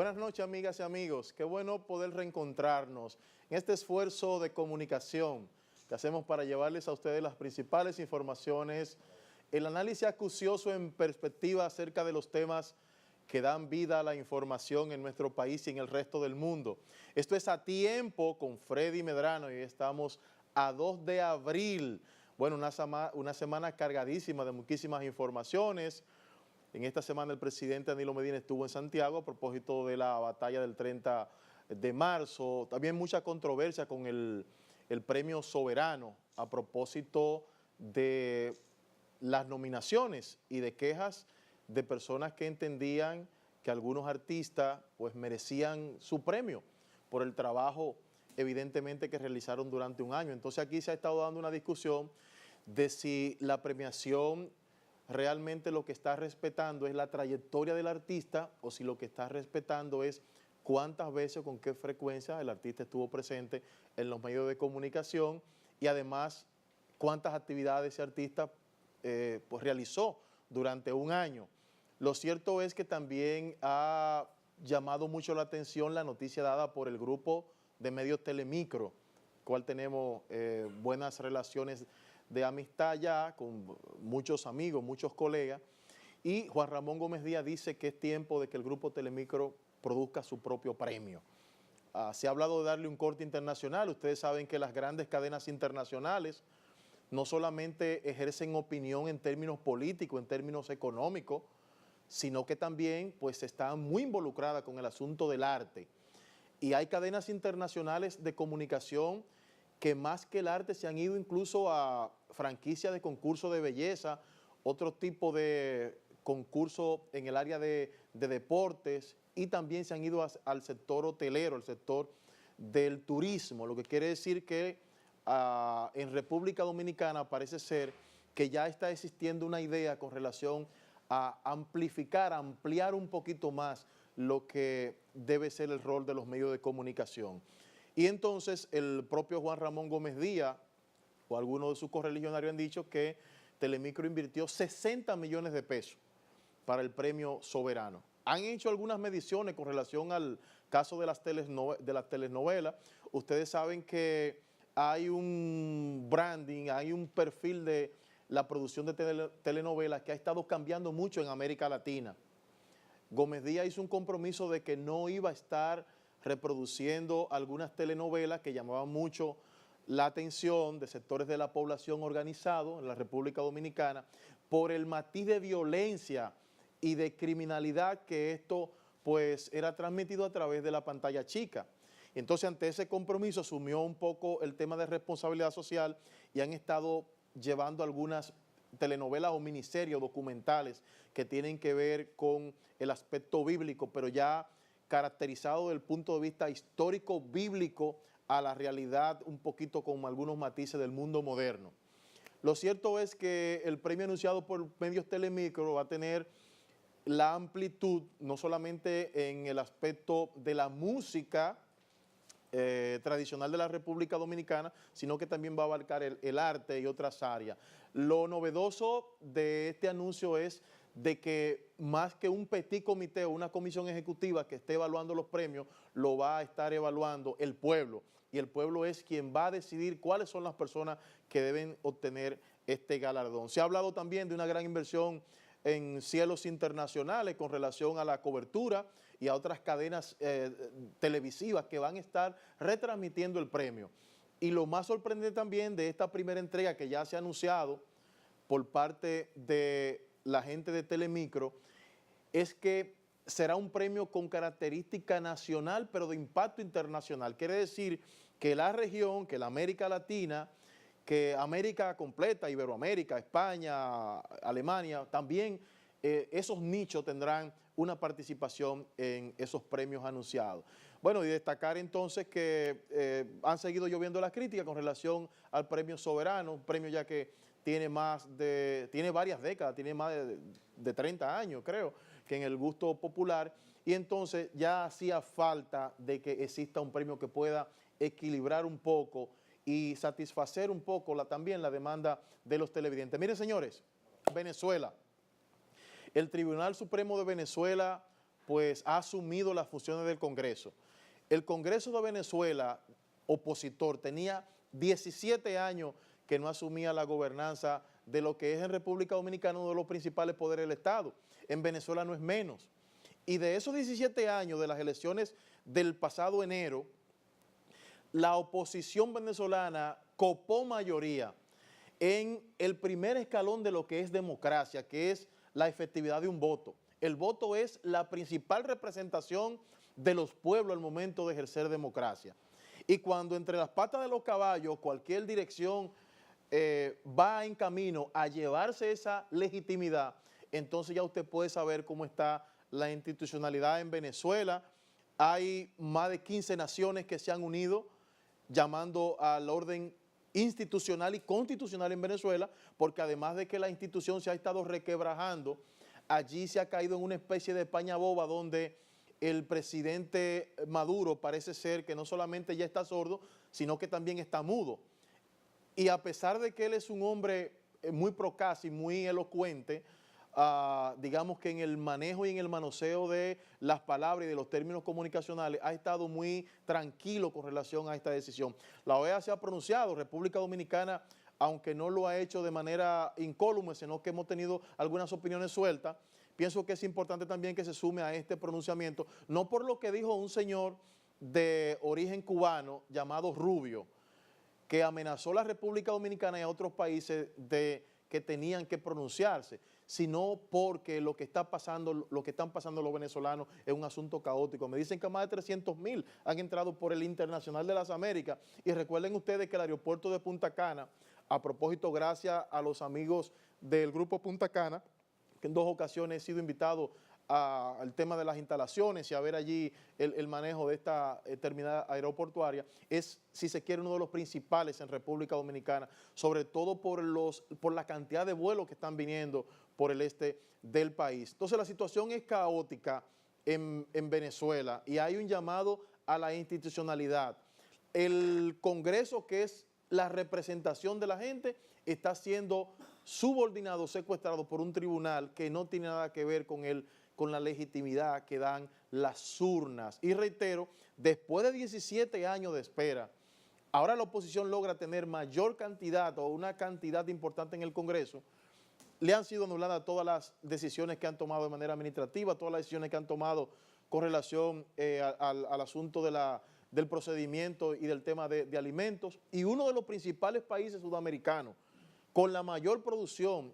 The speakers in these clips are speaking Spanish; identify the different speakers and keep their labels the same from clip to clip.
Speaker 1: Buenas noches, amigas y amigos. Qué bueno poder reencontrarnos en este esfuerzo de comunicación que hacemos para llevarles a ustedes las principales informaciones, el análisis acucioso en perspectiva acerca de los temas que dan vida a la información en nuestro país y en el resto del mundo. Esto es A Tiempo con Freddy Medrano y estamos a 2 de abril. Bueno, una semana cargadísima de muchísimas informaciones. En esta semana el presidente Danilo Medina estuvo en Santiago a propósito de la batalla del 30 de marzo. También mucha controversia con el premio Soberano a propósito de las nominaciones y de quejas de personas que entendían que algunos artistas pues merecían su premio por el trabajo evidentemente que realizaron durante un año. Entonces aquí se ha estado dando una discusión de si la premiación realmente lo que está respetando es la trayectoria del artista o si lo que está respetando es cuántas veces, con qué frecuencia el artista estuvo presente en los medios de comunicación y además cuántas actividades ese artista pues realizó durante un año. Lo cierto es que también ha llamado mucho la atención la noticia dada por el grupo de medios Telemicro, cual tenemos buenas relaciones de amistad ya con muchos amigos, muchos colegas, y Juan Ramón Gómez Díaz dice que es tiempo de que el grupo Telemicro produzca su propio premio. Se ha hablado de darle un corte internacional. Ustedes saben que las grandes cadenas internacionales no solamente ejercen opinión en términos políticos, en términos económicos, sino que también pues están muy involucradas con el asunto del arte. Y hay cadenas internacionales de comunicación que más que el arte se han ido incluso a franquicias de concursos de belleza, otro tipo de concurso en el área de deportes y también se han ido al sector hotelero, al sector del turismo, lo que quiere decir que en República Dominicana parece ser que ya está existiendo una idea con relación a ampliar un poquito más lo que debe ser el rol de los medios de comunicación. Y entonces el propio Juan Ramón Gómez Díaz o algunos de sus correligionarios han dicho que Telemicro invirtió 60 millones de pesos para el premio Soberano. Han hecho algunas mediciones con relación al caso de las telenovelas. Ustedes saben que hay un branding, hay un perfil de la producción de telenovelas que ha estado cambiando mucho en América Latina. Gómez Díaz hizo un compromiso de que no iba a estar reproduciendo algunas telenovelas que llamaban mucho la atención de sectores de la población organizado en la República Dominicana por el matiz de violencia y de criminalidad que esto pues era transmitido a través de la pantalla chica. Entonces ante ese compromiso asumió un poco el tema de responsabilidad social y han estado llevando algunas telenovelas o miniseries documentales que tienen que ver con el aspecto bíblico, pero ya caracterizado desde el punto de vista histórico bíblico a la realidad un poquito con algunos matices del mundo moderno. Lo cierto es que el premio anunciado por medios Telemicro va a tener la amplitud no solamente en el aspecto de la música tradicional de la República Dominicana, sino que también va a abarcar el arte y otras áreas. Lo novedoso de este anuncio es de que más que un petit comité o una comisión ejecutiva que esté evaluando los premios, lo va a estar evaluando el pueblo. Y el pueblo es quien va a decidir cuáles son las personas que deben obtener este galardón. Se ha hablado también de una gran inversión en cielos internacionales con relación a la cobertura y a otras cadenas televisivas que van a estar retransmitiendo el premio. Y lo más sorprendente también de esta primera entrega que ya se ha anunciado por parte de la gente de Telemicro es que será un premio con característica nacional pero de impacto internacional. Quiere decir que la región, que la América Latina, que América completa, Iberoamérica, España, Alemania, también esos nichos tendrán una participación en esos premios anunciados. Bueno, y destacar entonces que han seguido lloviendo las críticas con relación al premio Soberano, un premio ya que tiene varias décadas, tiene más de 30 años, creo, que en el gusto popular, y entonces ya hacía falta de que exista un premio que pueda equilibrar un poco y satisfacer un poco también la demanda de los televidentes. Miren, señores, Venezuela. El Tribunal Supremo de Venezuela pues ha asumido las funciones del Congreso. El Congreso de Venezuela, opositor, tenía 17 años que no asumía la gobernanza de lo que es en República Dominicana uno de los principales poderes del Estado. En Venezuela no es menos. Y de esos 17 años de las elecciones del pasado enero, la oposición venezolana copó mayoría en el primer escalón de lo que es democracia, que es la efectividad de un voto. El voto es la principal representación de los pueblos al momento de ejercer democracia. Y cuando entre las patas de los caballos cualquier dirección va en camino a llevarse esa legitimidad, entonces ya usted puede saber cómo está la institucionalidad en Venezuela. Hay más de 15 naciones que se han unido llamando al orden institucional y constitucional en Venezuela, porque además de que la institución se ha estado requebrajando, allí se ha caído en una especie de paña boba donde el presidente Maduro parece ser que no solamente ya está sordo, sino que también está mudo. Y a pesar de que él es un hombre muy procaz y muy elocuente, digamos que en el manejo y en el manoseo de las palabras y de los términos comunicacionales ha estado muy tranquilo con relación a esta decisión. La OEA se ha pronunciado, República Dominicana, aunque no lo ha hecho de manera incólume, sino que hemos tenido algunas opiniones sueltas. Pienso que es importante también que se sume a este pronunciamiento, no por lo que dijo un señor de origen cubano llamado Rubio, que amenazó a la República Dominicana y a otros países de que tenían que pronunciarse, sino porque lo que están pasando los venezolanos es un asunto caótico. Me dicen que más de 300.000 han entrado por el Internacional de las Américas, y recuerden ustedes que el aeropuerto de Punta Cana, a propósito, gracias a los amigos del Grupo Punta Cana, que en 2 ocasiones he sido invitado al tema de las instalaciones y a ver allí el manejo de esta terminal aeroportuaria, es, si se quiere, uno de los principales en República Dominicana, sobre todo por la cantidad de vuelos que están viniendo por el este del país. Entonces la situación es caótica en Venezuela y hay un llamado a la institucionalidad. El Congreso, que es la representación de la gente, está siendo subordinado, secuestrado por un tribunal que no tiene nada que ver con la legitimidad que dan las urnas. Y reitero, después de 17 años de espera, ahora la oposición logra tener mayor cantidad o una cantidad importante en el Congreso. Le han sido anuladas todas las decisiones que han tomado de manera administrativa, todas las decisiones que han tomado con relación al asunto del procedimiento y del tema de alimentos. Y uno de los principales países sudamericanos con la mayor producción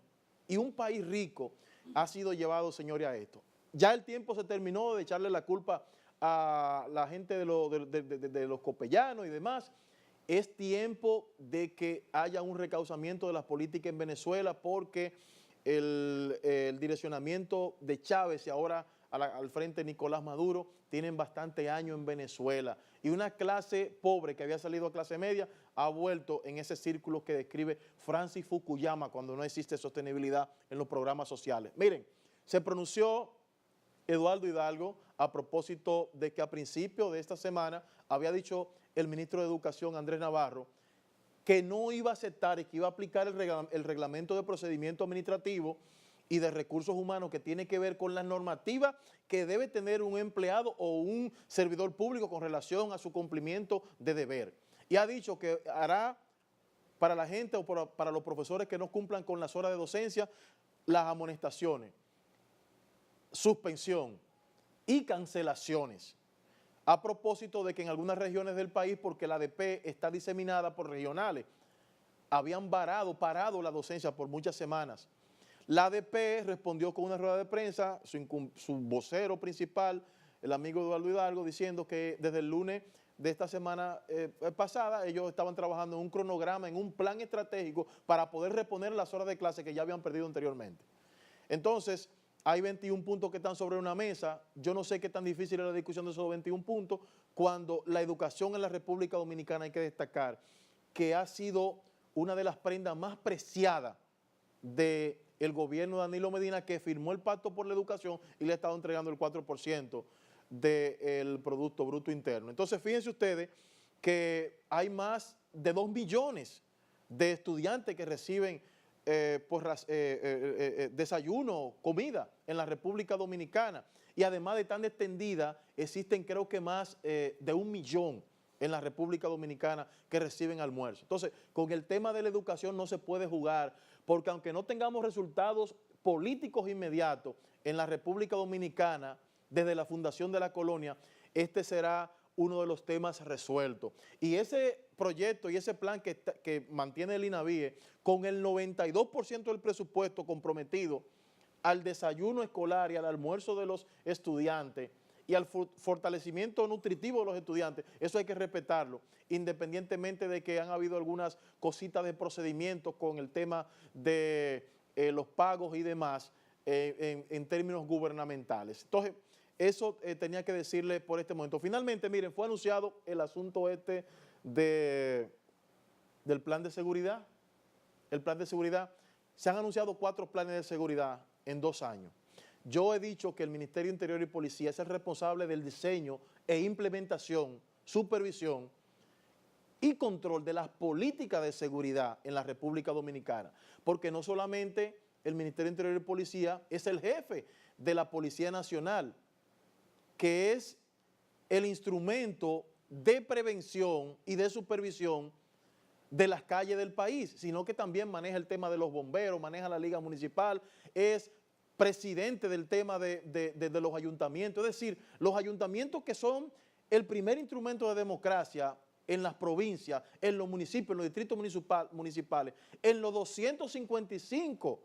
Speaker 1: y un país rico ha sido llevado, señores, a esto. Ya el tiempo se terminó de echarle la culpa a la gente de los copellanos y demás. Es tiempo de que haya un recauzamiento de las políticas en Venezuela, porque el direccionamiento de Chávez y ahora al frente Nicolás Maduro tienen bastante años en Venezuela, y una clase pobre que había salido a clase media ha vuelto en ese círculo que describe Francis Fukuyama cuando no existe sostenibilidad en los programas sociales. Miren, se pronunció Eduardo Hidalgo a propósito de que a principios de esta semana había dicho el ministro de Educación, Andrés Navarro, que no iba a aceptar y que iba a aplicar el reglamento de procedimiento administrativo y de recursos humanos que tiene que ver con la normativa que debe tener un empleado o un servidor público con relación a su cumplimiento de deber. Y ha dicho que hará para la gente o para los profesores que no cumplan con las horas de docencia las amonestaciones, suspensión y cancelaciones. A propósito de que en algunas regiones del país, porque la ADP está diseminada por regionales, habían parado la docencia por muchas semanas. La ADP respondió con una rueda de prensa, su vocero principal, el amigo Eduardo Hidalgo, diciendo que desde el lunes de esta semana pasada ellos estaban trabajando en un cronograma, en un plan estratégico para poder reponer las horas de clase que ya habían perdido anteriormente. Entonces, hay 21 puntos que están sobre una mesa. Yo no sé qué tan difícil es la discusión de esos 21 puntos cuando la educación en la República Dominicana, hay que destacar que ha sido una de las prendas más preciadas del gobierno de Danilo Medina, que firmó el Pacto por la Educación y le ha estado entregando el 4% del Producto Bruto Interno. Entonces, fíjense ustedes que hay más de 2 millones de estudiantes que reciben desayuno, comida en la República Dominicana, y además de tan extendida, existen creo que más de 1 millón en la República Dominicana que reciben almuerzo. Entonces, con el tema de la educación no se puede jugar, porque aunque no tengamos resultados políticos inmediatos en la República Dominicana, desde la fundación de la colonia, este será uno de los temas resueltos. Y ese proyecto y ese plan que mantiene el INAVIE, con el 92% del presupuesto comprometido al desayuno escolar y al almuerzo de los estudiantes y al fortalecimiento nutritivo de los estudiantes, eso hay que respetarlo, independientemente de que han habido algunas cositas de procedimientos con el tema de los pagos y demás en términos gubernamentales. Entonces, eso tenía que decirle por este momento. Finalmente, miren, fue anunciado el asunto del plan de seguridad. El plan de seguridad, se han anunciado 4 planes de seguridad en 2 años. Yo he dicho que el Ministerio de Interior y Policía es el responsable del diseño e implementación, supervisión y control de las políticas de seguridad en la República Dominicana, porque no solamente el Ministerio de Interior y Policía es el jefe de la Policía Nacional, que es el instrumento de prevención y de supervisión de las calles del país, sino que también maneja el tema de los bomberos, maneja la liga municipal, es presidente del tema de los ayuntamientos, es decir, los ayuntamientos que son el primer instrumento de democracia en las provincias, en los municipios, en los distritos municipales, en los 255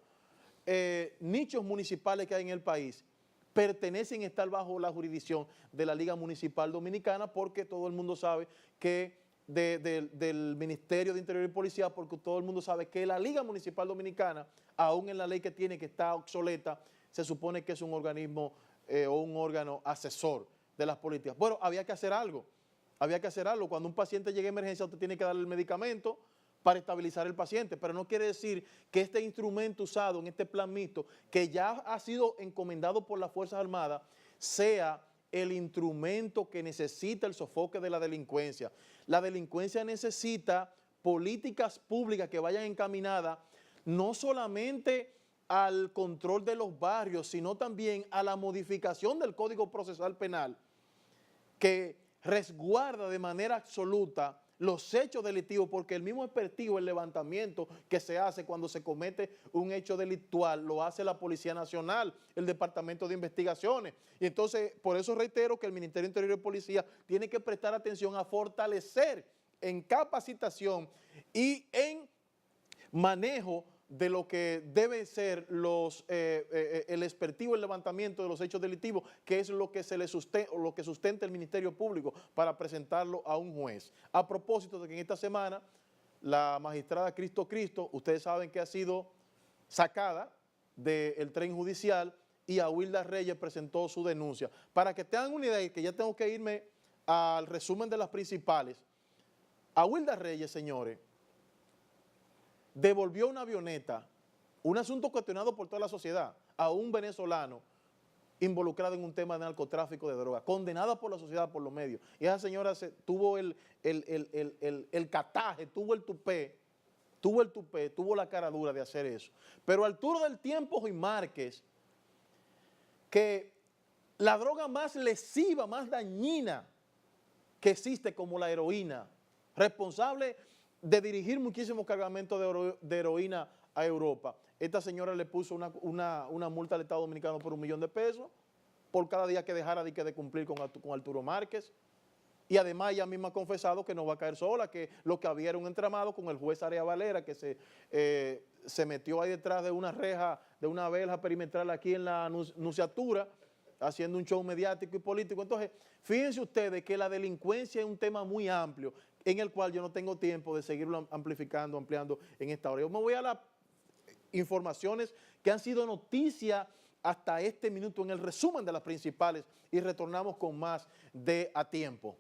Speaker 1: nichos municipales que hay en el país, pertenecen a estar bajo la jurisdicción de la Liga Municipal Dominicana, porque todo el mundo sabe que del Ministerio de Interior y Policía, porque todo el mundo sabe que la Liga Municipal Dominicana, aún en la ley que tiene, que está obsoleta, se supone que es un organismo o un órgano asesor de las políticas. Bueno, había que hacer algo. Cuando un paciente llega a emergencia, usted tiene que darle el medicamento para estabilizar el paciente, pero no quiere decir que este instrumento usado en este plan mixto, que ya ha sido encomendado por las Fuerzas Armadas, sea el instrumento que necesita el sofoque de la delincuencia. La delincuencia necesita políticas públicas que vayan encaminadas no solamente al control de los barrios, sino también a la modificación del Código Procesal Penal, que resguarda de manera absoluta los hechos delictivos, porque el mismo expertivo, el levantamiento que se hace cuando se comete un hecho delictual, lo hace la Policía Nacional, el Departamento de Investigaciones. Y entonces, por eso reitero que el Ministerio de Interior y Policía tiene que prestar atención a fortalecer en capacitación y en manejo de lo que debe ser el expertivo, el levantamiento de los hechos delictivos, que es lo que lo que sustenta el Ministerio Público para presentarlo a un juez. A propósito de que en esta semana la magistrada Cristo, ustedes saben que ha sido sacada del tren judicial y Awilda Reyes presentó su denuncia. Para que tengan una idea, que ya tengo que irme al resumen de las principales, Awilda Reyes, señores, devolvió una avioneta, un asunto cuestionado por toda la sociedad, a un venezolano involucrado en un tema de narcotráfico de droga, condenada por la sociedad, por los medios. Y esa señora tuvo el cataje, tuvo el tupé, tuvo la cara dura de hacer eso. Pero Arturo del Tiempo y Márquez, que la droga más lesiva, más dañina que existe, como la heroína, responsable de dirigir muchísimos cargamentos de heroína a Europa. Esta señora le puso una multa al Estado Dominicano por $1 millón por cada día que dejara de cumplir con Arturo Márquez. Y además ella misma ha confesado que no va a caer sola, que lo que había era un entramado con el juez Area Valera, que se metió ahí detrás de una reja, de una verja perimetral aquí en la Nunciatura, haciendo un show mediático y político. Entonces, fíjense ustedes que la delincuencia es un tema muy amplio, en el cual yo no tengo tiempo de seguirlo ampliando en esta hora. Yo me voy a las informaciones que han sido noticia hasta este minuto en el resumen de las principales y retornamos con más de A Tiempo.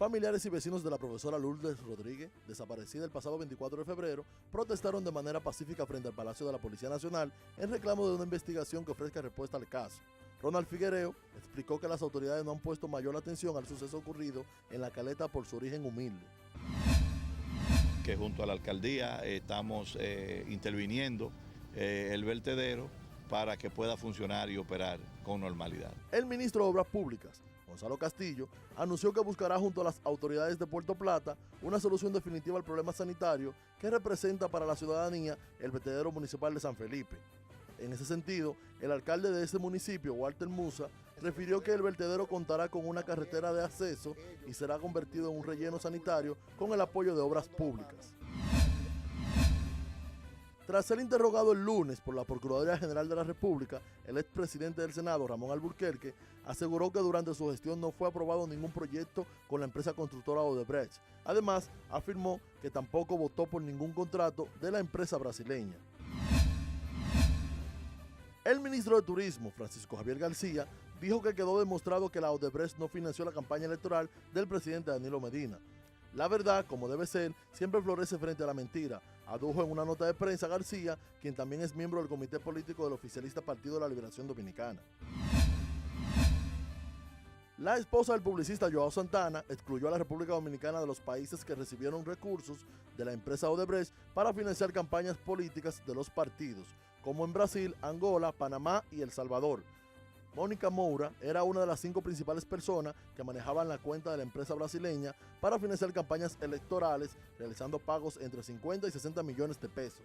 Speaker 2: Familiares y vecinos de la profesora Lourdes Rodríguez, desaparecida el pasado 24 de febrero, protestaron de manera pacífica frente al Palacio de la Policía Nacional en reclamo de una investigación que ofrezca respuesta al caso. Ronald Figuereo explicó que las autoridades no han puesto mayor atención al suceso ocurrido en La Caleta por su origen humilde.
Speaker 3: Que junto a la alcaldía estamos interviniendo el vertedero para que pueda funcionar y operar con normalidad.
Speaker 2: El ministro de Obras Públicas, Gonzalo Castillo, anunció que buscará junto a las autoridades de Puerto Plata una solución definitiva al problema sanitario que representa para la ciudadanía el vertedero municipal de San Felipe. En ese sentido, el alcalde de ese municipio, Walter Musa, refirió que el vertedero contará con una carretera de acceso y será convertido en un relleno sanitario con el apoyo de Obras Públicas. Tras ser interrogado el lunes por la Procuraduría General de la República, el expresidente del Senado, Ramón Alburquerque, aseguró que durante su gestión no fue aprobado ningún proyecto con la empresa constructora Odebrecht. Además, afirmó que tampoco votó por ningún contrato de la empresa brasileña. El ministro de Turismo, Francisco Javier García, dijo que quedó demostrado que la Odebrecht no financió la campaña electoral del presidente Danilo Medina. La verdad, como debe ser, siempre florece frente a la mentira, adujo en una nota de prensa García, quien también es miembro del comité político del oficialista Partido de la Liberación Dominicana. La esposa del publicista Joao Santana excluyó a la República Dominicana de los países que recibieron recursos de la empresa Odebrecht para financiar campañas políticas de los partidos, como en Brasil, Angola, Panamá y El Salvador. Mónica Moura era una de las 5 principales personas que manejaban la cuenta de la empresa brasileña para financiar campañas electorales, realizando pagos entre 50 y 60 millones de pesos.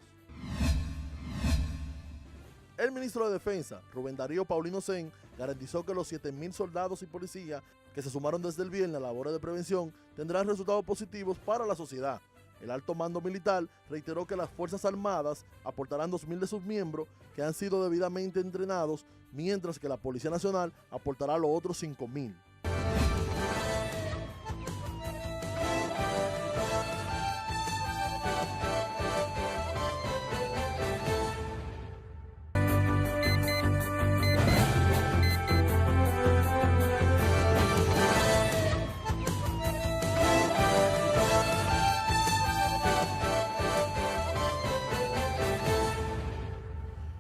Speaker 2: El ministro de Defensa, Rubén Darío Paulino Sen, garantizó que los 7.000 soldados y policías que se sumaron desde el viernes a labores de prevención tendrán resultados positivos para la sociedad. El alto mando militar reiteró que las Fuerzas Armadas aportarán 2.000 de sus miembros que han sido debidamente entrenados, mientras que la Policía Nacional aportará los otros 5.000.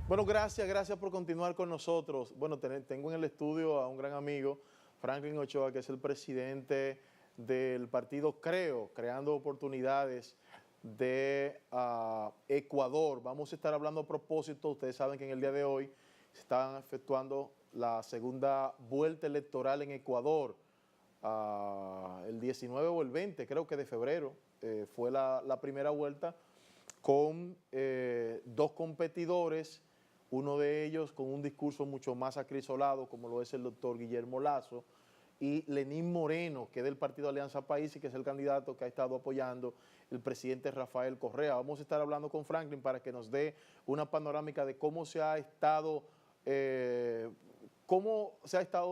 Speaker 1: Bueno, gracias por continuar con nosotros. Bueno, tengo en el estudio a un gran amigo, Franklin Ochoa, que es el presidente del partido CREO, Creando Oportunidades de Ecuador. Vamos a estar hablando a propósito, ustedes saben que en el día de hoy se están efectuando la segunda vuelta electoral en Ecuador, el 19 o el 20, creo que de febrero, fue la primera vuelta con 2 competidores, uno de ellos con un discurso mucho más acrisolado, como lo es el doctor Guillermo Lazo, y Lenín Moreno, que es del partido Alianza País y que es el candidato que ha estado apoyando el presidente Rafael Correa. Vamos a estar hablando con Franklin para que nos dé una panorámica de cómo se ha estado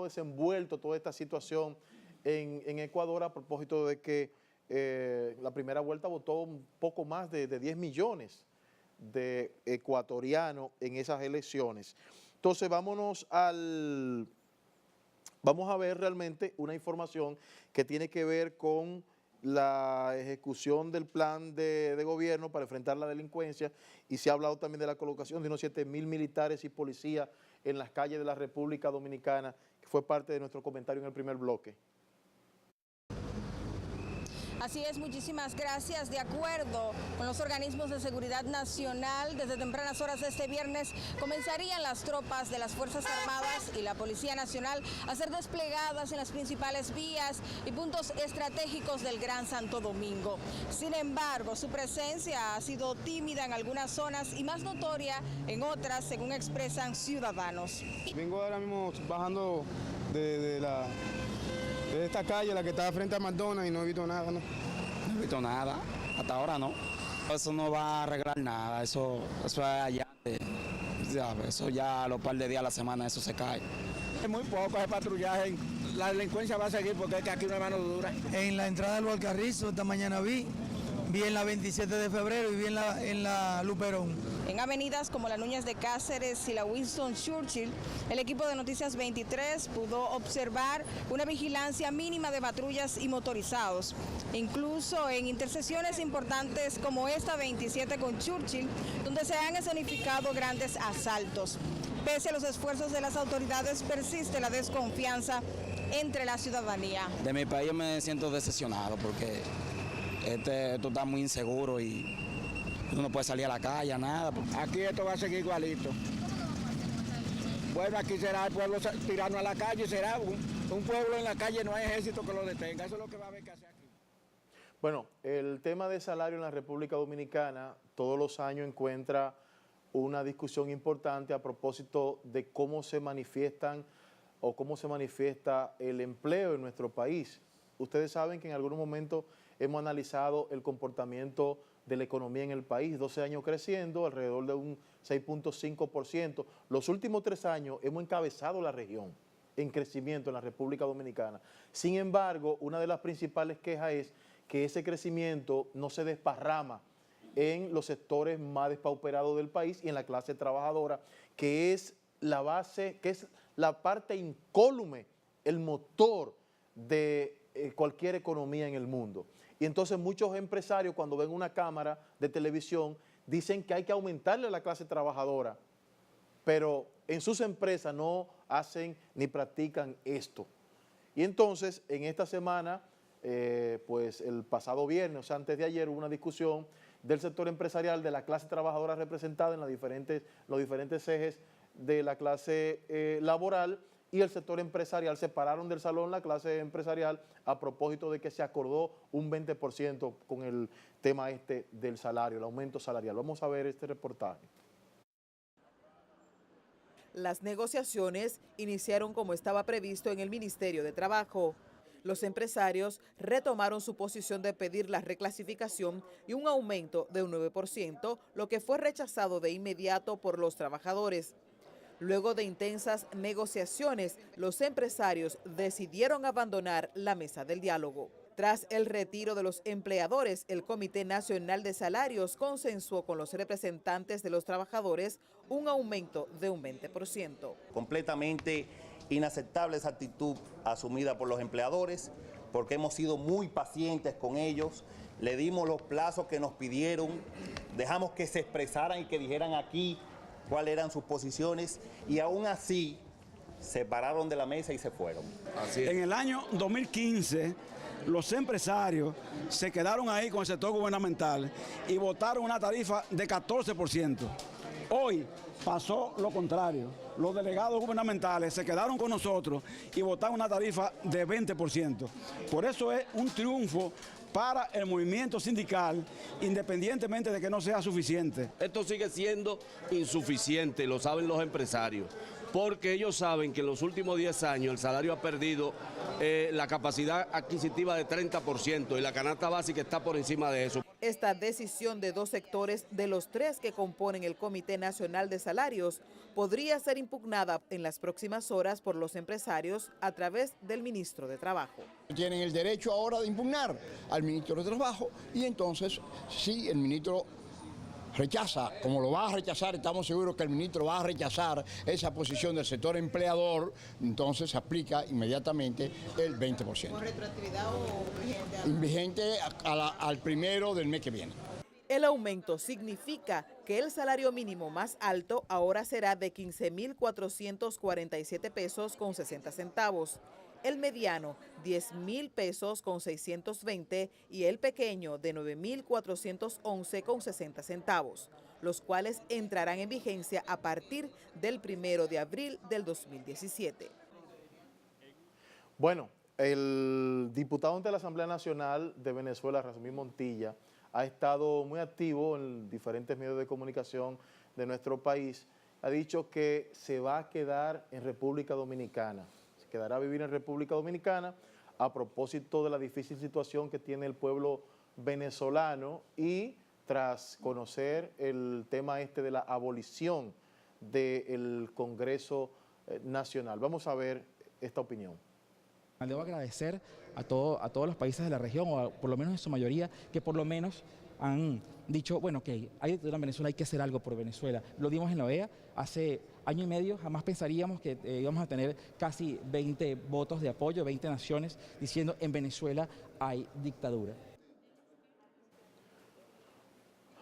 Speaker 1: desenvuelto toda esta situación en Ecuador, a propósito de que la primera vuelta votó un poco más de 10 millones de ecuatorianos en esas elecciones. Entonces vamos a ver realmente una información que tiene que ver con la ejecución del plan de gobierno para enfrentar la delincuencia, y se ha hablado también de la colocación de unos 7.000 militares y policías en las calles de la República Dominicana, que fue parte de nuestro comentario en el primer bloque.
Speaker 4: Así es, muchísimas gracias. De acuerdo con los organismos de seguridad nacional, desde tempranas horas de este viernes comenzarían las tropas de las Fuerzas Armadas y la Policía Nacional a ser desplegadas en las principales vías y puntos estratégicos del Gran Santo Domingo. Sin embargo, su presencia ha sido tímida en algunas zonas y más notoria en otras, según expresan ciudadanos.
Speaker 5: Vengo ahora mismo bajando de esta calle, la que está frente a McDonald's, y no he visto nada, ¿no?
Speaker 6: No he visto nada, hasta ahora no. Eso no va a arreglar nada, eso es allá, eso ya a los par de días a la semana eso se cae.
Speaker 7: Es muy poco ese patrullaje, la delincuencia va a seguir porque es que aquí no hay mano dura.
Speaker 8: En la entrada del Valcarrizo esta mañana vi vi en la 27 de febrero y vi en la Luperón.
Speaker 4: En avenidas como la Núñez de Cáceres y la Winston Churchill, el equipo de Noticias 23 pudo observar una vigilancia mínima de patrullas y motorizados. Incluso en intersecciones importantes como esta 27 con Churchill, donde se han escenificado grandes asaltos. Pese a los esfuerzos de las autoridades, persiste la desconfianza entre la ciudadanía.
Speaker 6: De mi país yo me siento decepcionado porque esto está muy inseguro y uno no puede salir a la calle, nada.
Speaker 7: Aquí esto va a seguir igualito. Bueno, aquí será el pueblo tirando a la calle, será un pueblo en la calle, no hay ejército que lo detenga. Eso es lo que va a haber que hacer aquí.
Speaker 1: Bueno, el tema de salario en la República Dominicana todos los años encuentra una discusión importante a propósito de cómo se manifiestan o cómo se manifiesta el empleo en nuestro país. Ustedes saben que en algún momento hemos analizado el comportamiento de la economía en el país, 12 años creciendo, alrededor de un 6.5%. Los últimos 3 años hemos encabezado la región en crecimiento en la República Dominicana. Sin embargo, una de las principales quejas es que ese crecimiento no se desparrama en los sectores más despauperados del país y en la clase trabajadora, que es la base, que es la parte incólume, el motor de cualquier economía en el mundo. Y entonces muchos empresarios cuando ven una cámara de televisión dicen que hay que aumentarle a la clase trabajadora, pero en sus empresas no hacen ni practican esto. Y entonces en esta semana, pues el pasado viernes, o sea antes de ayer, hubo una discusión del sector empresarial, de la clase trabajadora representada en los diferentes ejes de la clase laboral, y el sector empresarial. Separaron del salón la clase empresarial a propósito de que se acordó un 20% con el tema del salario, el aumento salarial. Vamos a ver este reportaje.
Speaker 9: Las negociaciones iniciaron como estaba previsto en el Ministerio de Trabajo. Los empresarios retomaron su posición de pedir la reclasificación y un aumento de un 9%, lo que fue rechazado de inmediato por los trabajadores. Luego de intensas negociaciones, los empresarios decidieron abandonar la mesa del diálogo. Tras el retiro de los empleadores, el Comité Nacional de Salarios consensuó con los representantes de los trabajadores un aumento de un 20%.
Speaker 10: Completamente inaceptable esa actitud asumida por los empleadores, porque hemos sido muy pacientes con ellos, le dimos los plazos que nos pidieron, dejamos que se expresaran y que dijeran aquí cuáles eran sus posiciones, y aún así se pararon de la mesa y se fueron.
Speaker 7: Así es. En el año 2015, los empresarios se quedaron ahí con el sector gubernamental y votaron una tarifa de 14%. Hoy pasó lo contrario. Los delegados gubernamentales se quedaron con nosotros y votaron una tarifa de 20%. Por eso es un triunfo para el movimiento sindical, independientemente de que no sea suficiente.
Speaker 11: Esto sigue siendo insuficiente, lo saben los empresarios, porque ellos saben que en los últimos 10 años el salario ha perdido la capacidad adquisitiva de 30% y la canasta básica está por encima de eso.
Speaker 9: Esta decisión de 2 sectores de los 3 que componen el Comité Nacional de Salarios podría ser impugnada en las próximas horas por los empresarios a través del ministro de Trabajo.
Speaker 12: Tienen el derecho ahora de impugnar al ministro de Trabajo y entonces si el ministro rechaza, como lo va a rechazar, estamos seguros que el ministro va a rechazar esa posición del sector empleador, entonces se aplica inmediatamente el 20%. ¿Con retroactividad o vigente? Vigente al primero del mes que viene.
Speaker 9: El aumento significa que el salario mínimo más alto ahora será de 15.447 pesos con 60 centavos. El mediano, 10.000 pesos con 620 y el pequeño de 9.411 con 60 centavos, los cuales entrarán en vigencia a partir del 1 de abril del 2017.
Speaker 1: Bueno, el diputado ante la Asamblea Nacional de Venezuela, Razmín Montilla, ha estado muy activo en diferentes medios de comunicación de nuestro país. Ha dicho que se va a quedar en República Dominicana. Quedará a vivir en República Dominicana a propósito de la difícil situación que tiene el pueblo venezolano y tras conocer el tema de la abolición del Congreso Nacional. Vamos a ver esta opinión.
Speaker 13: Debo agradecer a todos los países de la región, o por lo menos en su mayoría, que por lo menos han dicho, bueno, ok, hay dictadura en Venezuela, hay que hacer algo por Venezuela. Lo dimos en la OEA hace año y medio, jamás pensaríamos que íbamos a tener casi 20 votos de apoyo, 20 naciones diciendo en Venezuela hay dictadura.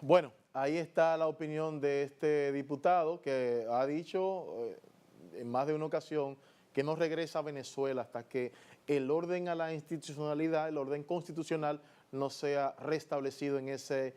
Speaker 1: Bueno, ahí está la opinión de este diputado que ha dicho en más de una ocasión que no regresa a Venezuela hasta que el orden a la institucionalidad, el orden constitucional, no sea restablecido en ese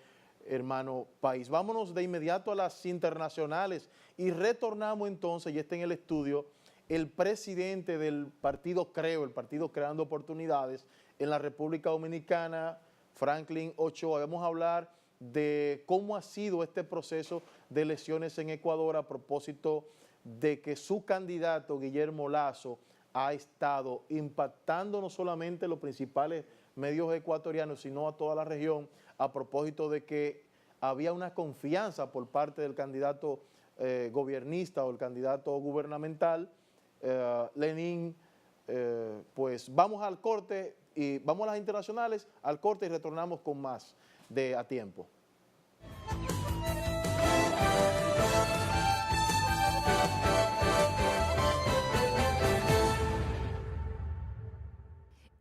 Speaker 1: hermano país. Vámonos de inmediato a las internacionales y retornamos entonces, ya está en el estudio, el presidente del partido CREO, el partido Creando Oportunidades, en la República Dominicana, Franklin Ochoa. Vamos a hablar de cómo ha sido este proceso de elecciones en Ecuador a propósito de que su candidato, Guillermo Lasso, ha estado impactando no solamente los principales medios ecuatorianos, sino a toda la región, a propósito de que había una confianza por parte del candidato gobiernista o el candidato gubernamental, Lenín. Pues vamos al corte y vamos a las internacionales, al corte y retornamos con más de A Tiempo.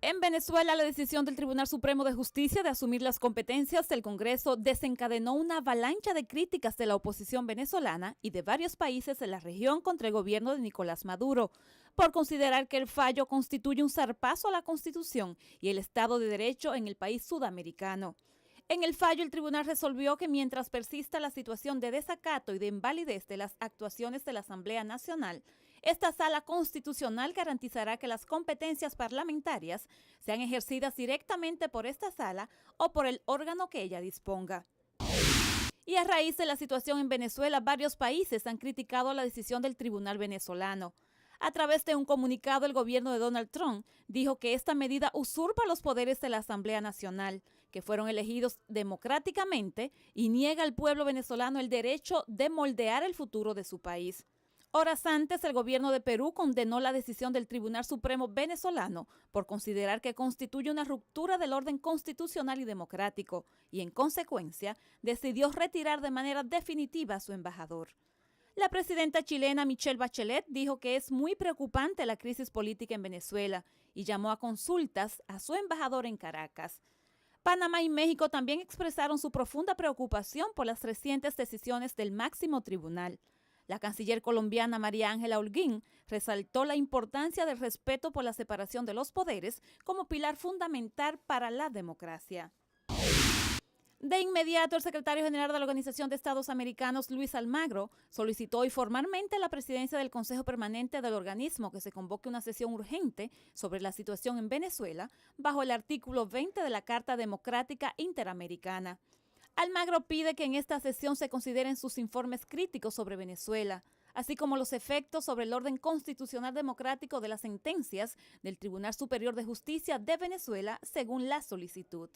Speaker 14: En Venezuela, la decisión del Tribunal Supremo de Justicia de asumir las competencias del Congreso desencadenó una avalancha de críticas de la oposición venezolana y de varios países de la región contra el gobierno de Nicolás Maduro, por considerar que el fallo constituye un zarpazo a la Constitución y el Estado de Derecho en el país sudamericano. En el fallo, el tribunal resolvió que mientras persista la situación de desacato y de invalidez de las actuaciones de la Asamblea Nacional, esta sala constitucional garantizará que las competencias parlamentarias sean ejercidas directamente por esta sala o por el órgano que ella disponga. Y a raíz de la situación en Venezuela, varios países han criticado la decisión del tribunal venezolano. A través de un comunicado, el gobierno de Donald Trump dijo que esta medida usurpa los poderes de la Asamblea Nacional, que fueron elegidos democráticamente, y niega al pueblo venezolano el derecho de moldear el futuro de su país. Horas antes, el gobierno de Perú condenó la decisión del Tribunal Supremo venezolano por considerar que constituye una ruptura del orden constitucional y democrático y, en consecuencia, decidió retirar de manera definitiva a su embajador. La presidenta chilena Michelle Bachelet dijo que es muy preocupante la crisis política en Venezuela y llamó a consultas a su embajador en Caracas. Panamá y México también expresaron su profunda preocupación por las recientes decisiones del máximo tribunal. La canciller colombiana María Ángela Holguín resaltó la importancia del respeto por la separación de los poderes como pilar fundamental para la democracia. De inmediato, el secretario general de la Organización de Estados Americanos, Luis Almagro, solicitó hoy formalmente a la presidencia del Consejo Permanente del organismo que se convoque una sesión urgente sobre la situación en Venezuela bajo el artículo 20 de la Carta Democrática Interamericana. Almagro pide que en esta sesión se consideren sus informes críticos sobre Venezuela, así como los efectos sobre el orden constitucional democrático de las sentencias del Tribunal Superior de Justicia de Venezuela, según la solicitud.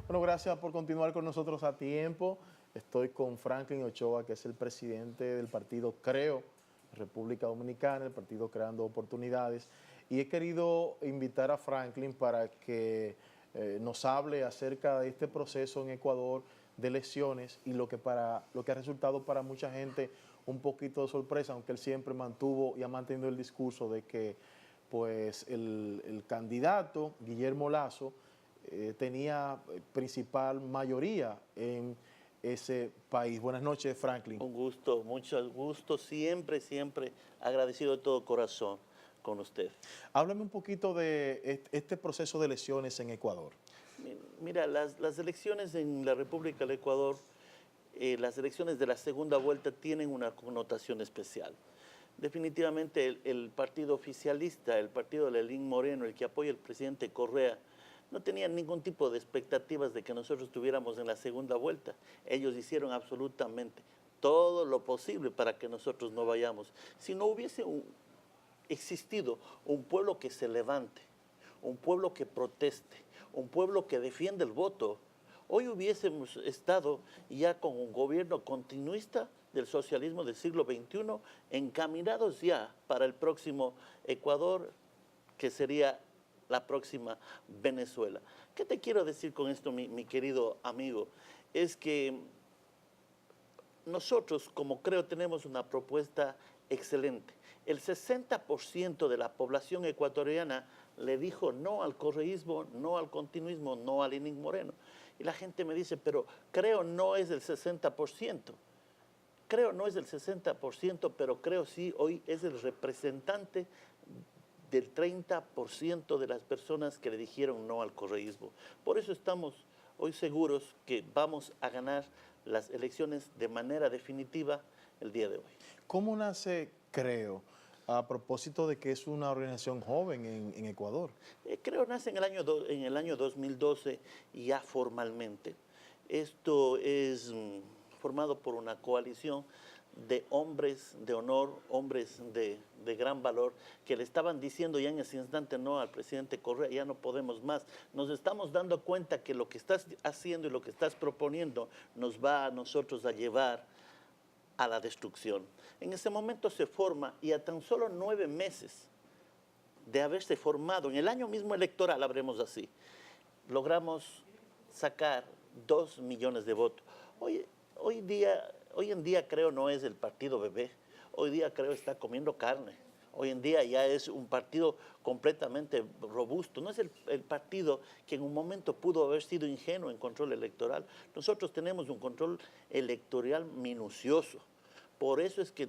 Speaker 1: Bueno, gracias por continuar con nosotros a tiempo. Estoy con Franklin Ochoa, que es el presidente del partido CREO, República Dominicana, el partido Creando Oportunidades. Y he querido invitar a Franklin para que nos hable acerca de este proceso en Ecuador de elecciones y lo que ha resultado para mucha gente un poquito de sorpresa, aunque él siempre mantuvo y ha mantenido el discurso de que pues, el candidato, Guillermo Lasso, tenía principal mayoría en ese país. Buenas noches, Franklin.
Speaker 15: Un gusto, mucho gusto, siempre agradecido de todo corazón con usted.
Speaker 1: Háblame un poquito de este proceso de elecciones en Ecuador.
Speaker 15: Mira, las elecciones en la República del Ecuador, las elecciones de la segunda vuelta tienen una connotación especial. Definitivamente el partido oficialista, el partido de Lenín Moreno, el que apoya al presidente Correa, no tenían ningún tipo de expectativas de que nosotros estuviéramos en la segunda vuelta. Ellos hicieron absolutamente todo lo posible para que nosotros no vayamos. Si no hubiese existido un pueblo que se levante, un pueblo que proteste, un pueblo que defiende el voto, hoy hubiésemos estado ya con un gobierno continuista del socialismo del siglo XXI, encaminados ya para el próximo Ecuador, que sería la próxima Venezuela. ¿Qué te quiero decir con esto, mi querido amigo? Es que nosotros, como creo, tenemos una propuesta excelente. El 60% de la población ecuatoriana le dijo no al correísmo, no al continuismo, no a Lenín Moreno. Y la gente me dice, pero creo no es el 60%. Creo no es el 60%, pero creo sí hoy es el representante del 30% de las personas que le dijeron no al correísmo. Por eso estamos hoy seguros que vamos a ganar las elecciones de manera definitiva el día de hoy.
Speaker 1: ¿Cómo nace Creo? A propósito de que es una organización joven en Ecuador.
Speaker 15: Creo nace en el año 2012 ya formalmente. Esto es formado por una coalición de hombres de honor, hombres de gran valor, que le estaban diciendo ya en ese instante no al presidente Correa, ya no podemos más. Nos estamos dando cuenta que lo que estás haciendo y lo que estás proponiendo nos va a nosotros a llevar a la destrucción. En ese momento se forma y a tan solo 9 meses de haberse formado, en el año mismo electoral, hablemos así, logramos sacar 2 millones de votos. Hoy en día Creo no es el partido bebé, hoy día Creo está comiendo carne. Hoy en día ya es un partido completamente robusto, no es el partido que en un momento pudo haber sido ingenuo en control electoral. Nosotros tenemos un control electoral minucioso, por eso es que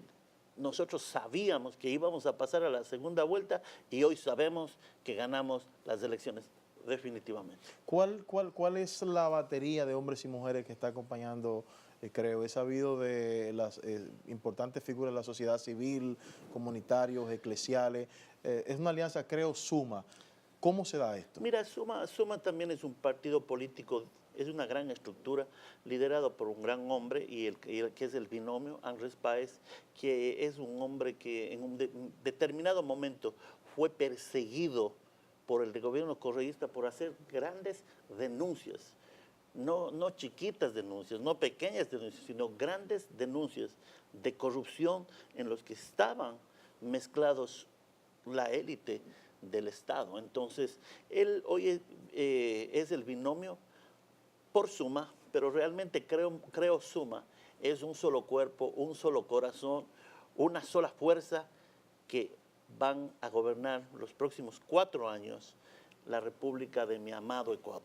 Speaker 15: nosotros sabíamos que íbamos a pasar a la segunda vuelta y hoy sabemos que ganamos las elecciones definitivamente.
Speaker 1: ¿Cuál es la batería de hombres y mujeres que está acompañando Creo? He sabido de las importantes figuras de la sociedad civil, comunitarios, eclesiales. Es una alianza, Creo, Suma. ¿Cómo se da esto?
Speaker 15: Mira, Suma también es un partido político, es una gran estructura liderado por un gran hombre que es el binomio, Andrés Páez, que es un hombre que en un determinado momento fue perseguido por el gobierno correísta por hacer grandes denuncias. No chiquitas denuncias, no pequeñas denuncias, sino grandes denuncias de corrupción en los que estaban mezclados la élite del Estado. Entonces, él hoy es el binomio por Suma, pero realmente creo Suma es un solo cuerpo, un solo corazón, una sola fuerza que van a gobernar los próximos 4 años la República de mi amado Ecuador.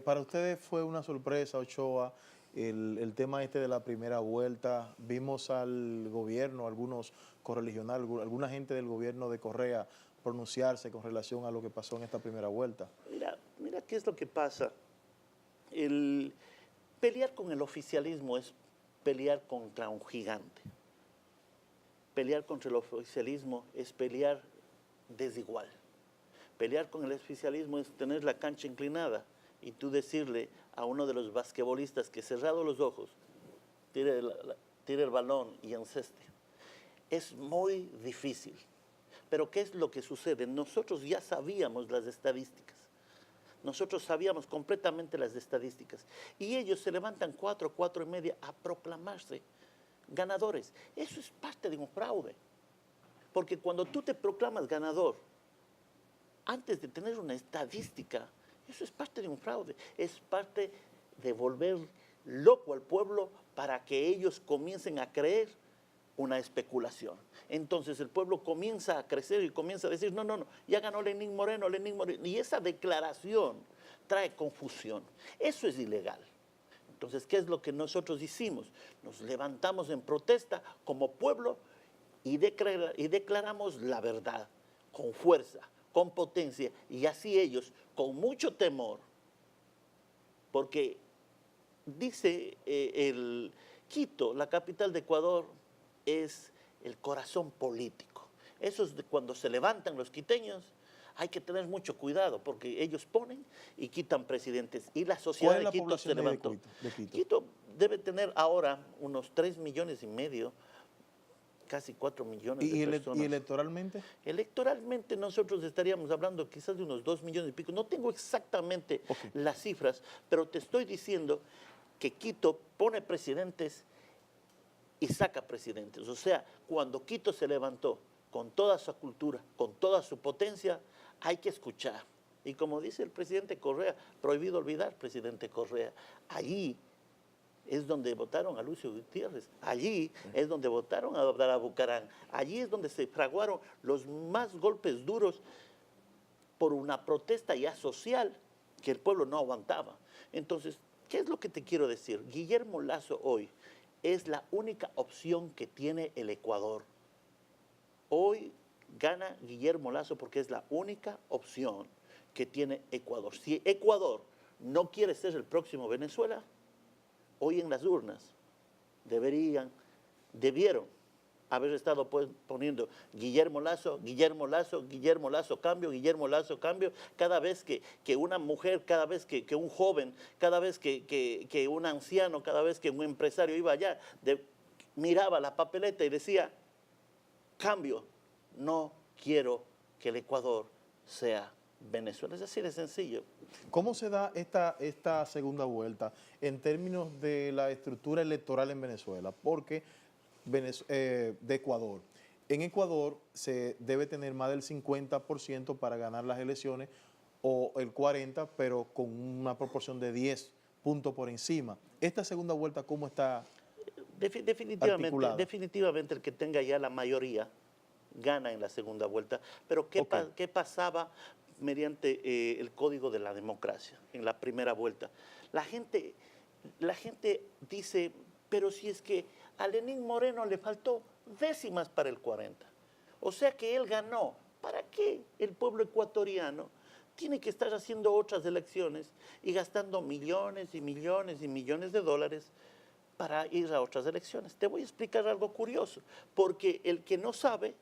Speaker 1: Para ustedes fue una sorpresa, Ochoa, el tema de la primera vuelta. Vimos al gobierno, algunos correligionales, alguna gente del gobierno de Correa pronunciarse con relación a lo que pasó en esta primera vuelta.
Speaker 15: Mira qué es lo que pasa. Pelear con el oficialismo es pelear contra un gigante. Pelear contra el oficialismo es pelear desigual. Pelear con el oficialismo es tener la cancha inclinada y tú decirle a uno de los basquetbolistas que cerrado los ojos, tire el balón y enceste. Es muy difícil. Pero ¿qué es lo que sucede? Nosotros ya sabíamos las estadísticas. Nosotros sabíamos completamente las estadísticas. Y ellos se levantan 4:30 a proclamarse ganadores. Eso es parte de un fraude. Porque cuando tú te proclamas ganador, antes de tener una estadística, eso es parte de un fraude. Es parte de volver loco al pueblo para que ellos comiencen a creer una especulación. Entonces el pueblo comienza a crecer y comienza a decir, no, ya ganó Lenín Moreno. Y esa declaración trae confusión. Eso es ilegal. Entonces, ¿qué es lo que nosotros hicimos? Nos levantamos en protesta como pueblo y declaramos la verdad con fuerza, con potencia, y así ellos, con mucho temor, porque dice Quito, la capital de Ecuador, es el corazón político. Eso es cuando se levantan los quiteños hay que tener mucho cuidado porque ellos ponen y quitan presidentes. Y la sociedad
Speaker 1: ¿Cuál es la
Speaker 15: de Quito
Speaker 1: población
Speaker 15: se levantó.
Speaker 1: de Quito?
Speaker 15: Quito debe tener ahora unos 3,5 millones, casi 4 millones de personas.
Speaker 1: ¿Y electoralmente?
Speaker 15: Electoralmente nosotros estaríamos hablando quizás de unos 2 millones y pico. No tengo exactamente las cifras, pero te estoy diciendo que Quito pone presidentes y saca presidentes. O sea, cuando Quito se levantó con toda su cultura, con toda su potencia, hay que escuchar. Y como dice el presidente Correa, prohibido olvidar, presidente Correa, allí es donde votaron a Lucio Gutiérrez, allí es donde votaron a Abdalá Bucaram, allí es donde se fraguaron los más golpes duros por una protesta ya social que el pueblo no aguantaba. Entonces, ¿qué es lo que te quiero decir? Guillermo Lasso hoy es la única opción que tiene el Ecuador. Hoy gana Guillermo Lasso porque es la única opción que tiene Ecuador. Si Ecuador no quiere ser el próximo Venezuela, hoy en las urnas debieron haber estado poniendo Guillermo Lasso, Guillermo Lasso, Guillermo Lasso, cambio, Guillermo Lasso, cambio. Cada vez que una mujer, cada vez que un joven, cada vez que un anciano, cada vez que un empresario iba allá, miraba la papeleta y decía, cambio, no quiero que el Ecuador sea Venezuela. Es así de sencillo.
Speaker 1: ¿Cómo se da esta segunda vuelta en términos de la estructura electoral en Venezuela? Porque de Ecuador. En Ecuador se debe tener más del 50% para ganar las elecciones o el 40%, pero con una proporción de 10 puntos por encima. Esta segunda vuelta, ¿cómo está
Speaker 15: definitivamente el que tenga ya la mayoría gana en la segunda vuelta. Pero ¿qué pasaba mediante el código de la democracia en la primera vuelta? La gente dice, pero si es que a Lenín Moreno le faltó décimas para el 40. O sea que él ganó. ¿Para qué el pueblo ecuatoriano tiene que estar haciendo otras elecciones y gastando millones y millones y millones de dólares para ir a otras elecciones? Te voy a explicar algo curioso, porque el que no sabe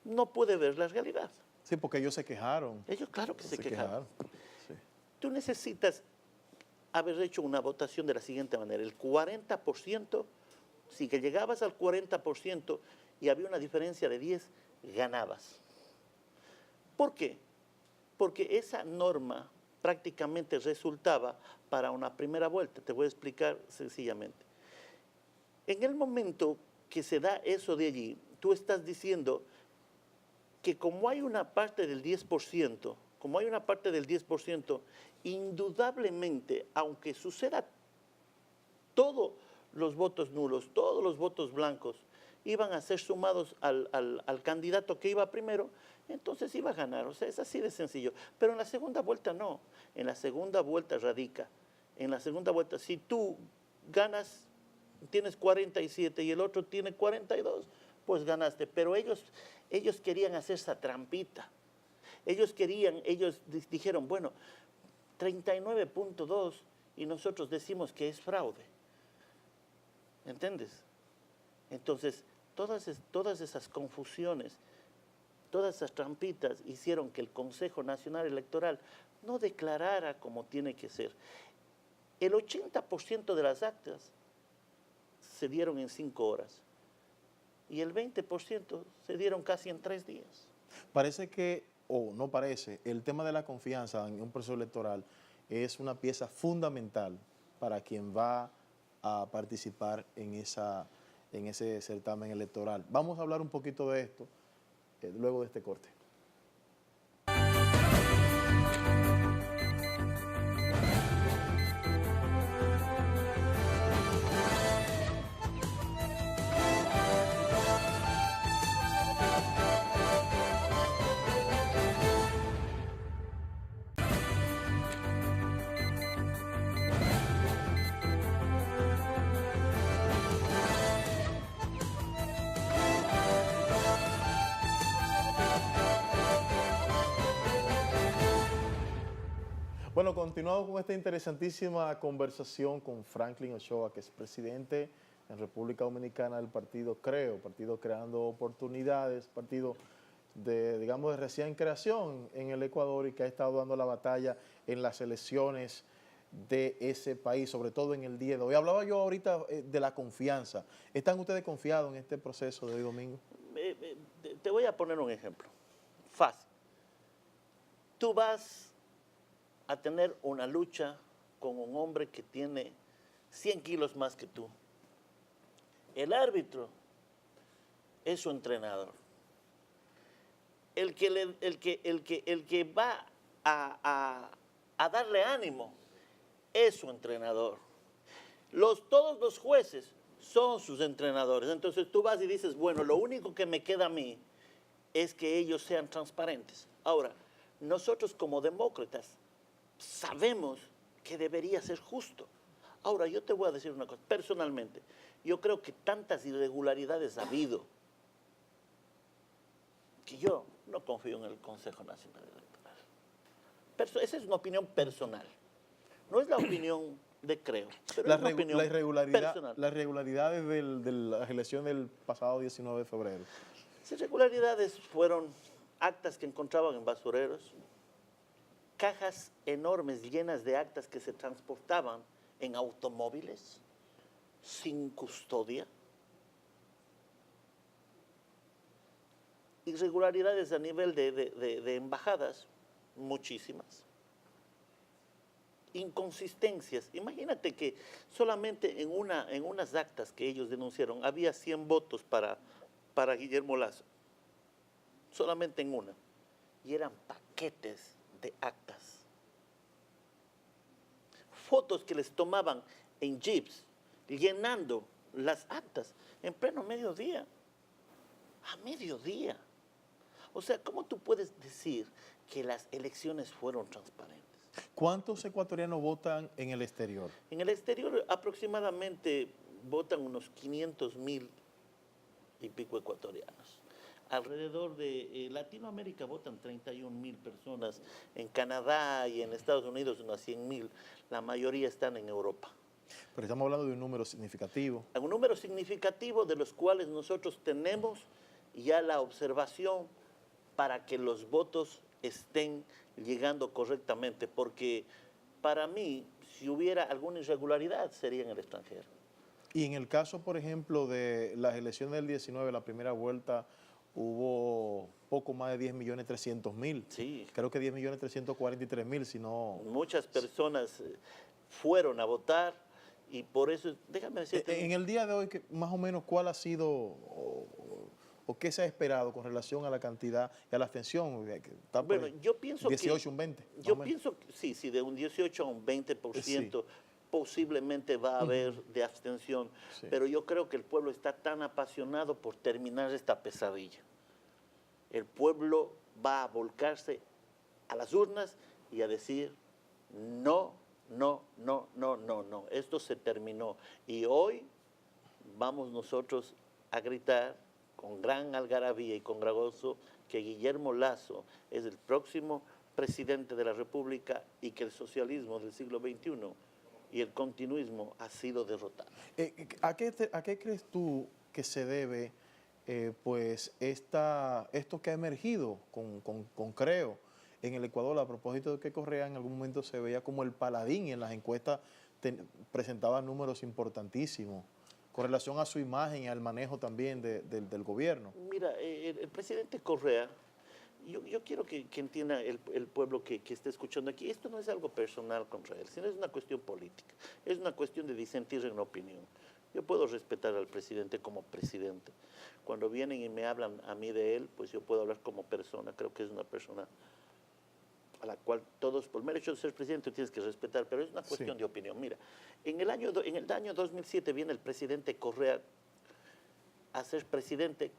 Speaker 15: no puede ver la realidad.
Speaker 1: Sí, porque ellos se quejaron.
Speaker 15: Ellos claro que se quejaron. Sí. Tú necesitas haber hecho una votación de la siguiente manera. El 40%, si que llegabas al 40% y había una diferencia de 10, ganabas. ¿Por qué? Porque esa norma prácticamente resultaba para una primera vuelta. Te voy a explicar sencillamente. En el momento que se da eso de allí, tú estás diciendo que como hay una parte del 10%, indudablemente, aunque suceda todos los votos nulos, todos los votos blancos, iban a ser sumados al candidato que iba primero, entonces iba a ganar. O sea, es así de sencillo. Pero en la segunda vuelta no. En la segunda vuelta radica. En la segunda vuelta, si tú ganas, tienes 47 y el otro tiene 42, pues ganaste. Pero ellos querían hacer esa trampita. Ellos dijeron, bueno, 39.2 y nosotros decimos que es fraude. ¿Entiendes? Entonces, todas esas confusiones, todas esas trampitas hicieron que el Consejo Nacional Electoral no declarara como tiene que ser. El 80% de las actas se dieron en 5 horas y el 20% se dieron casi en 3 días.
Speaker 1: Parece que, o no parece, el tema de la confianza en un proceso electoral es una pieza fundamental para quien va a participar en ese certamen electoral. Vamos a hablar un poquito de esto luego de este corte. Bueno, continuamos con esta interesantísima conversación con Franklin Ochoa, que es presidente en República Dominicana del partido CREO, Partido Creando Oportunidades, partido digamos, de recién creación en el Ecuador y que ha estado dando la batalla en las elecciones de ese país, sobre todo en el día de hoy. Hablaba yo ahorita de la confianza. ¿Están ustedes confiados en este proceso de hoy domingo?
Speaker 15: Te voy a poner un ejemplo fácil. Tú vas a tener una lucha con un hombre que tiene 100 kilos más que tú. El árbitro es su entrenador. El que va a darle ánimo es su entrenador. Todos los jueces son sus entrenadores. Entonces tú vas y dices, bueno, lo único que me queda a mí es que ellos sean transparentes. Ahora, nosotros como demócratas sabemos que debería ser justo. Ahora, yo te voy a decir una cosa, personalmente, yo creo que tantas irregularidades ha habido que yo no confío en el Consejo Nacional Electoral. Esa es una opinión personal. No es la opinión de Creo, pero es una opinión personal.
Speaker 1: Las irregularidades de las elecciones del pasado 19 de febrero.
Speaker 15: Esas irregularidades fueron actas que encontraban en basureros, cajas enormes llenas de actas que se transportaban en automóviles sin custodia, irregularidades a nivel de embajadas, muchísimas, inconsistencias. Imagínate que solamente en unas actas que ellos denunciaron había 100 votos para Guillermo Lasso, solamente en una, y eran paquetes de actas. Fotos que les tomaban en jeeps, llenando las actas en pleno mediodía, a mediodía. O sea, ¿cómo tú puedes decir que las elecciones fueron transparentes?
Speaker 1: ¿Cuántos ecuatorianos votan en el exterior?
Speaker 15: En el exterior aproximadamente votan unos 500,000 y pico ecuatorianos. Alrededor de Latinoamérica votan 31,000 personas, en Canadá y en Estados Unidos unas 100,000, la mayoría están en Europa.
Speaker 1: Pero estamos hablando de un número significativo.
Speaker 15: Un número significativo de los cuales nosotros tenemos ya la observación para que los votos estén llegando correctamente, porque para mí, si hubiera alguna irregularidad, sería en el extranjero.
Speaker 1: Y en el caso, por ejemplo, de las elecciones del 19, la primera vuelta, hubo poco más de 10.300.000.
Speaker 15: Sí.
Speaker 1: Creo que 10.343.000, si no...
Speaker 15: Muchas personas fueron a votar y por eso, déjame decirte...
Speaker 1: En el día de hoy, más o menos, ¿cuál ha sido o qué se ha esperado con relación a la cantidad y a la abstención?
Speaker 15: Bueno, yo pienso
Speaker 1: 18, un 20.
Speaker 15: Yo pienso que sí, de un 18 a un 20%. Sí. Posiblemente va a haber de abstención, sí. Pero yo creo que el pueblo está tan apasionado por terminar esta pesadilla. El pueblo va a volcarse a las urnas y a decir no, no, no, no, no, no, esto se terminó. Y hoy vamos nosotros a gritar con gran algarabía y con gran gozo que Guillermo Lasso es el próximo presidente de la República y que el socialismo del siglo XXI y el continuismo ha sido derrotado.
Speaker 1: ¿A qué crees tú que se debe pues esto que ha emergido con Creo en el Ecuador? A propósito de que Correa en algún momento se veía como el paladín y en las encuestas presentaba números importantísimos con relación a su imagen y al manejo también del gobierno.
Speaker 15: Mira, el presidente Correa, yo quiero que entienda el pueblo que esté escuchando aquí, esto no es algo personal contra él, sino es una cuestión política, es una cuestión de disentir en opinión. Yo puedo respetar al presidente como presidente. Cuando vienen y me hablan a mí de él, pues yo puedo hablar como persona, creo que es una persona a la cual todos, por el mero hecho de ser presidente, tienes que respetar, pero es una cuestión de opinión. Mira, en el año 2007 viene el presidente Correa a ser presidente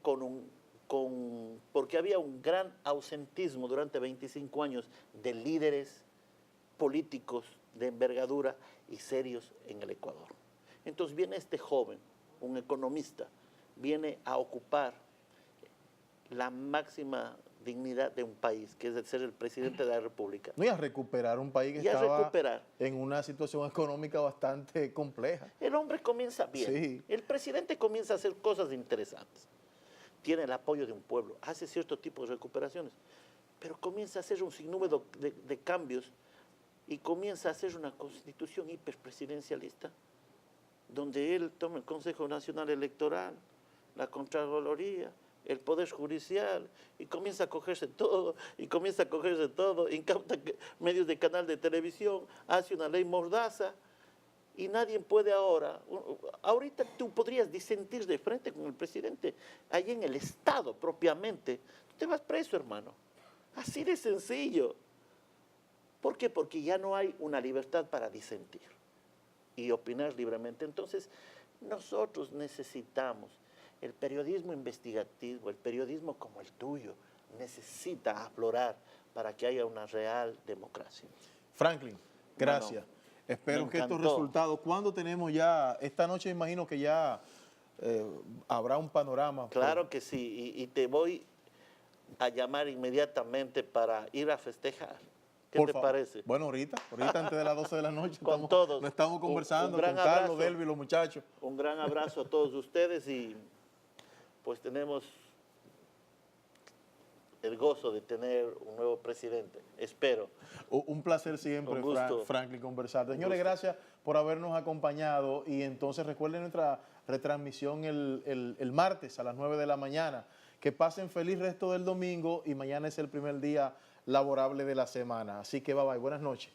Speaker 15: porque había un gran ausentismo durante 25 años de líderes políticos de envergadura y serios en el Ecuador. Entonces viene este joven, un economista, viene a ocupar la máxima dignidad de un país, que es el ser el presidente de la República.
Speaker 1: No, y a recuperar un país que estaba en una situación económica bastante compleja.
Speaker 15: El hombre comienza bien. Sí. El presidente comienza a hacer cosas interesantes. tiene el apoyo de un pueblo, hace cierto tipo de recuperaciones, pero comienza a hacer un sinnúmero de cambios y comienza a hacer una constitución hiperpresidencialista, donde él toma el Consejo Nacional Electoral, la Contraloría, el Poder Judicial, y comienza a cogerse todo, incauta medios de canal de televisión, hace una ley mordaza, y nadie puede ahorita tú podrías disentir de frente con el presidente, ahí en el Estado propiamente, tú te vas preso, hermano, así de sencillo. ¿Por qué? Porque ya no hay una libertad para disentir y opinar libremente. Entonces, nosotros necesitamos el periodismo investigativo, el periodismo como el tuyo, necesita aflorar para que haya una real democracia.
Speaker 1: Franklin, gracias.
Speaker 15: Bueno,
Speaker 1: espero que estos resultados, ¿cuándo tenemos ya? Esta noche imagino que ya habrá un panorama.
Speaker 15: Claro que sí, y te voy a llamar inmediatamente para ir a festejar. ¿Qué te parece?
Speaker 1: Bueno, ahorita antes de las 12 de la noche
Speaker 15: con todos.
Speaker 1: Nos estamos conversando
Speaker 15: con
Speaker 1: Carlos, Delvi y los muchachos.
Speaker 15: Un gran abrazo a todos ustedes y pues tenemos el gozo de tener un nuevo presidente, espero.
Speaker 1: Un placer siempre, Franklin, conversar. Señores, gracias por habernos acompañado y entonces recuerden nuestra retransmisión el martes a las 9 de la mañana. Que pasen feliz resto del domingo y mañana es el primer día laborable de la semana. Así que bye bye, buenas noches.